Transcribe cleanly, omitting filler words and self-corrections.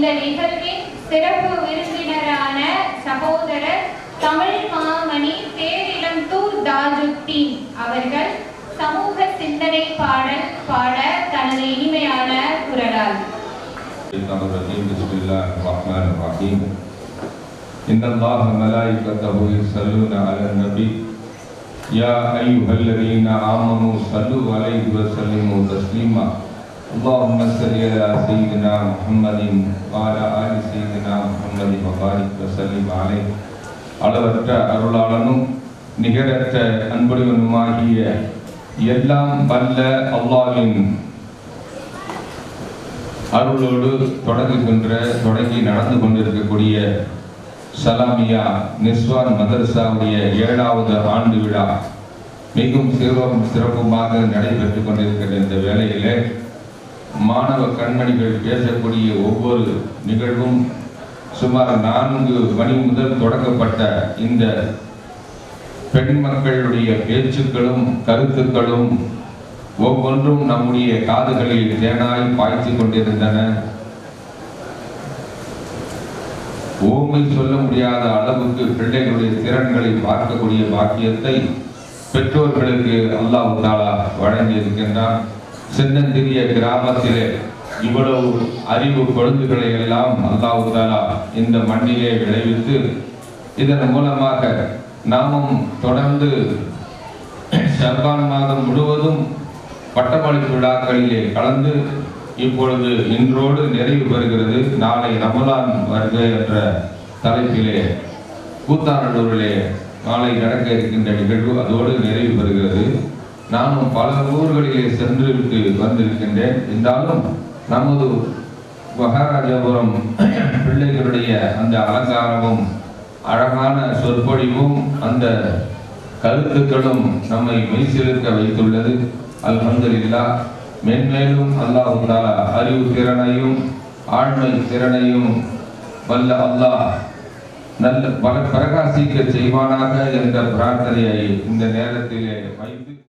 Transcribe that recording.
இந்த நிகழ்வின் சிறப்பு விருந்தினரான சகோதரர் தமிழ் மாமணி தேரிழந்தூர் தாஜுத்தீன் அவர்கள் சமூக சிந்தனை பாடல் பாட தனது இனிமையான குரலால். இன்னல்லாஹ மலாயிகத்தஹு யுஸல்லூன அலன் நபி யா அய்யுஹல்லதீன ஆமனூ ஸல்லூ அலைஹி வஸல்லிமு தஸ்லீமா அல்லாஹும்ம ஸல்லி அலா ஸய்யிதினா முஹம்மதின் வ அலா ஆலி ஸய்யிதினா முஹம்மதின் வ பாரிக் வ ஸல்லிம் அலைஹி. அளவற்ற அருளாளனும் நிகரற்ற அன்புடையவனுமாகிய எல்லாம் வல்ல அல்லாஹ்வின் அருளோடு தொடங்கி நடந்து கொண்டிருக்கக்கூடிய சலாமியா நிஸ்வான் மதரசாவுடைய 7வது ஆண்டு விழா மிகவும் சிறப்புமாக நடைபெற்றுக் கொண்டிருக்கிற இந்த வேளையிலே மாணவ கண்மணிகள் பேசக்கூடிய ஒவ்வொரு நிகழ்வும் சுமார் 4 மணி முதல் தொடங்கப்பட்ட இந்த பெண் மக்களுடைய பேச்சுக்களும் கருத்துக்களும் ஒவ்வொன்றும் நம்முடைய காதுகளில் தேனாய் பாய்ச்சிக் கொண்டிருந்தன. ஓமை சொல்ல முடியாத அளவுக்கு பிள்ளைகளுடைய திறன்களை பார்க்கக்கூடிய பாக்கியத்தை பெற்றோர்களுக்கு அல்லாஹ் தஆலா வழங்கி இருக்கின்றான். சின்னந்திரிய கிராமத்திலே இவ்வளவு அறிவு கொழுந்துகளை எல்லாம் அல்லாஹ் தஆலா இந்த மண்ணிலே விளைவித்து இதன் மூலமாக நாமும் தொடர்ந்து ஷஅபான் மாதம் முழுவதும் பட்டமளிப்பு விழாக்களிலே கலந்து இப்பொழுது இன்றோடு நிறைவு பெறுகிறது. நாளை ரமலான் வருக என்ற தலைப்பிலே கூத்தாநல்லூரிலே நாளை நடக்க இருக்கின்ற நிகழ்வு அதோடு நிறைவு பெறுகிறது. நானும் பல ஊர்களிலே சென்று விட்டு வந்திருக்கின்றேன். இருந்தாலும் நமது மகாராஜபுரம் பிள்ளைகளுடைய அந்த அலங்காரமும் அழகான சொற்பொழிவும் அந்த கருத்துக்களும் நம்மை மெய்சிலிருக்க வைத்துள்ளது. அல்ஹம்துலில்லாஹ். மென்மேலும் அல்லாஹ் தஆலா அறிவு திறனையும் ஆழ்மை திறனையும் வல்ல அல்லாஹ் நல்ல பிரகாசிக்க செய்வானாக என்ற பிரார்த்தனையை இந்த நேரத்திலே வைத்து